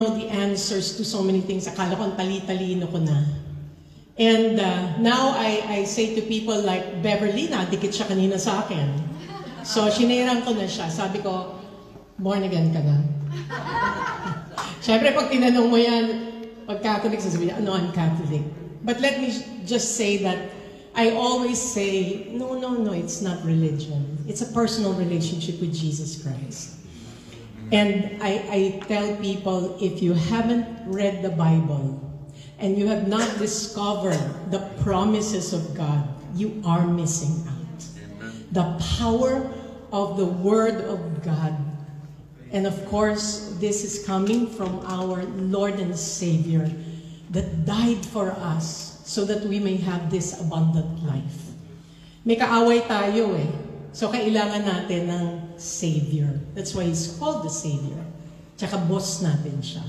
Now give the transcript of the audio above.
know the answers to so many things. Akala ko ang tali-talino ko na. And now I say to people like Beverly, nadikit siya kanina sa akin. So, sinirang ko na siya. Sabi ko, born again ka na. Siyempre, pag tinanong mo yan, pag Catholic, sasabihin, ano ang Catholic? But let me just say that I always say, no, it's not religion. It's a personal relationship with Jesus Christ. And I tell people, if you haven't read the Bible and you have not discovered the promises of God, you are missing out. The power of the Word of God. And of course, this is coming from our Lord and Savior that died for us so that we may have this abundant life. May kaaway tayo eh. So, kailangan natin ng Savior. That's why He's called the Savior. Tsaka boss natin siya.